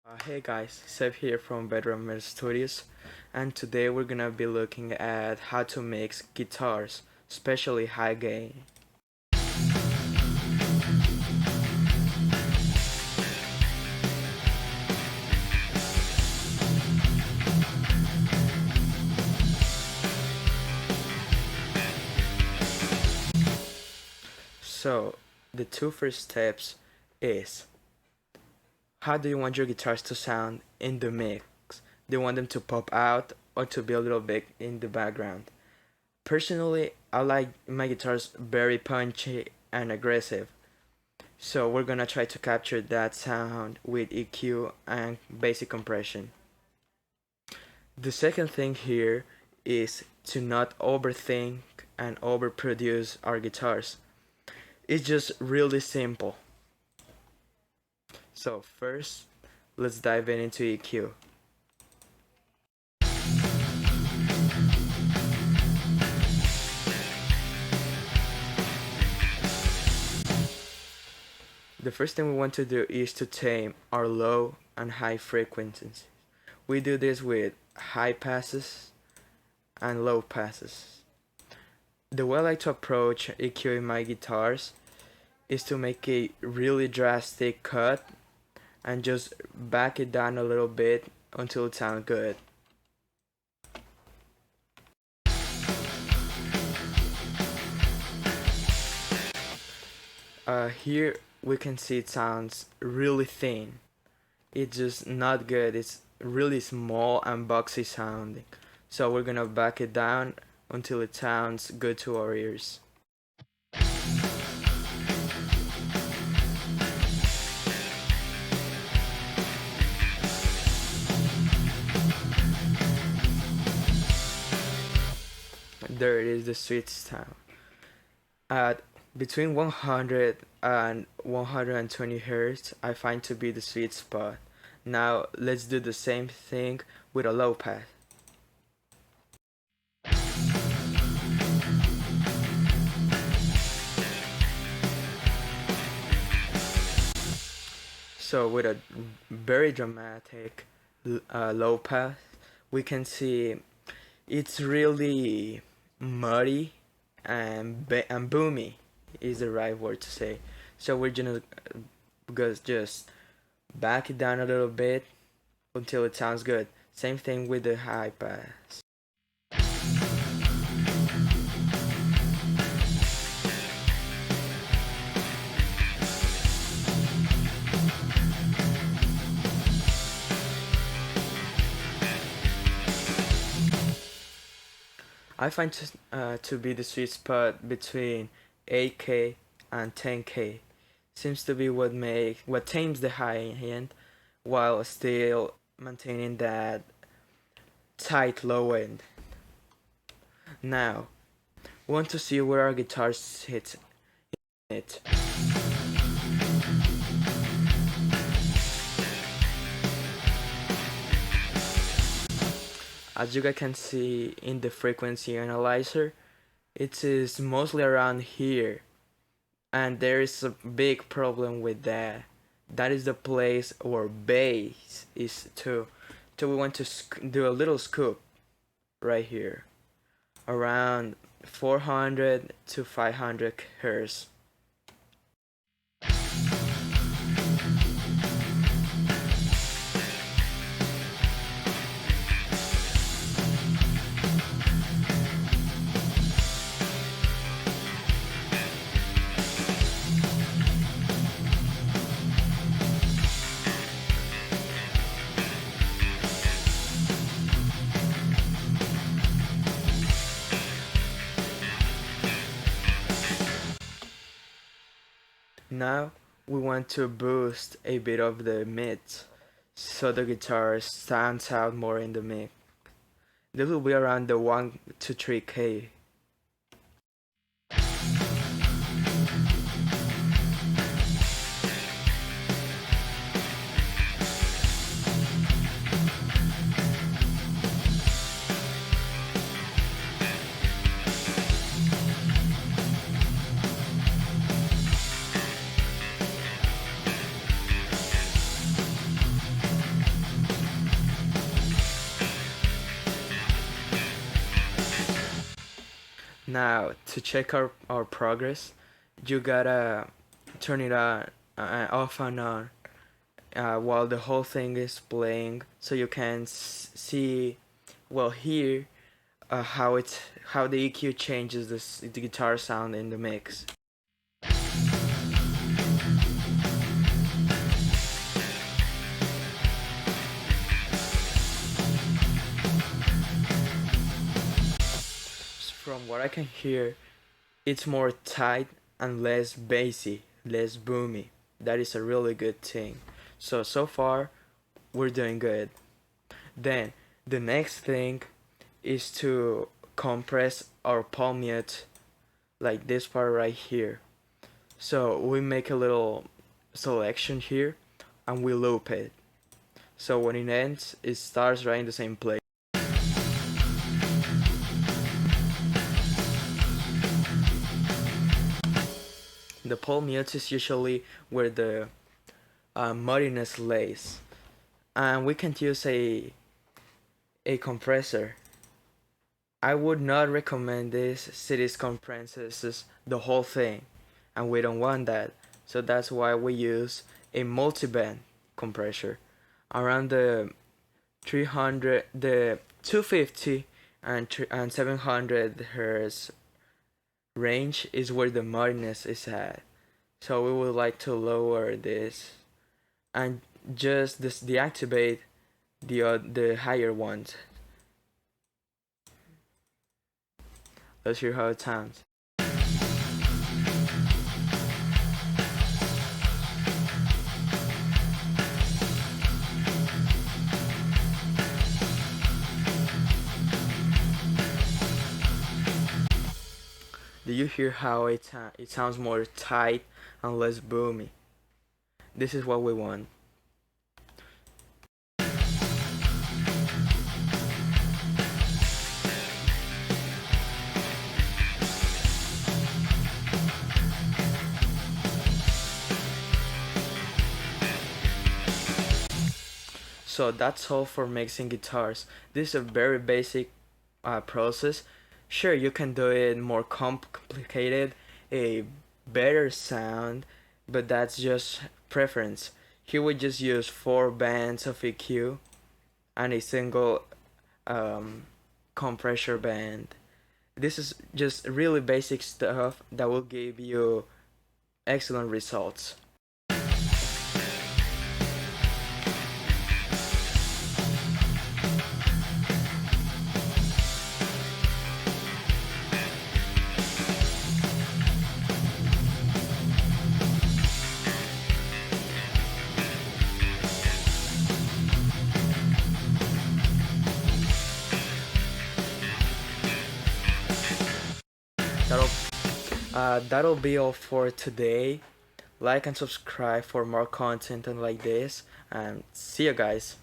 Hey guys, Seb here from Bedroom Metal Studios, and today we're gonna be looking at how to mix guitars, especially high gain. So, the two first steps is how do you want your guitars to sound in the mix? Do you want them to pop out or to be a little bit in the background? Personally, I like my guitars very punchy and aggressive. So we're gonna try to capture that sound with EQ and basic compression. The second thing here is to not overthink and overproduce our guitars. It's just really simple. So first, let's dive into EQ. The first thing we want to do is to tame our low and high frequencies. We do this with high passes and low passes. The way I like to approach EQ in my guitars is to make a really drastic cut and just back it down a little bit until it sounds good. Here we can see it sounds really thin. It's just not good. It's really small and boxy sounding. So we're gonna back it down until it sounds good to our ears. There it is, the sweet sound. At between 100 and 120 Hz, I find to be the sweet spot. Now let's do the same thing with a low pass. So with a very dramatic low pass, we can see it's really muddy and boomy is the right word to say. So we're gonna just back it down a little bit until it sounds good. Same thing with the high pass. I find to be the sweet spot between 8K and 10K. Seems to be what tames the high end while still maintaining that tight low end. Now, we want to see where our guitars hit it. As you guys can see in the frequency analyzer, it is mostly around here, and there is a big problem with that. That is the place where bass is too. So we want to do a little scoop right here, around 400 to 500 Hz. Now we want to boost a bit of the mids so the guitar stands out more in the mix. This will be around the 1 to 3K. Now to check our progress, you gotta turn it on, off and on, while the whole thing is playing, so you can see, well, hear how the EQ changes the guitar sound in the mix. From what I can hear, it's more tight and less bassy, less boomy. That is a really good thing. So far we're doing good. Then the next thing is to compress our palm mute, like this part right here. So we make a little selection here and we loop it. So when it ends, it starts right in the same place. The palm mute is usually where the muddiness lays, and we can use a compressor. I would not recommend this since compresses the whole thing, and we don't want that. So that's why we use a multi-band compressor around the 250 and 700 hertz range is where the muddiness is at. So we would like to lower this and just deactivate the higher ones. Let's hear how it sounds. Do you hear how it sounds more tight and less boomy? This is what we want. So that's all for mixing guitars. This is a very basic process. Sure, you can do it more complicated, a better sound, but that's just preference. Here we just use 4 bands of EQ and a single um, compressor band. This is just really basic stuff that will give you excellent results. That'll that'll be all for today. Like and subscribe for more content and like this, and see you guys.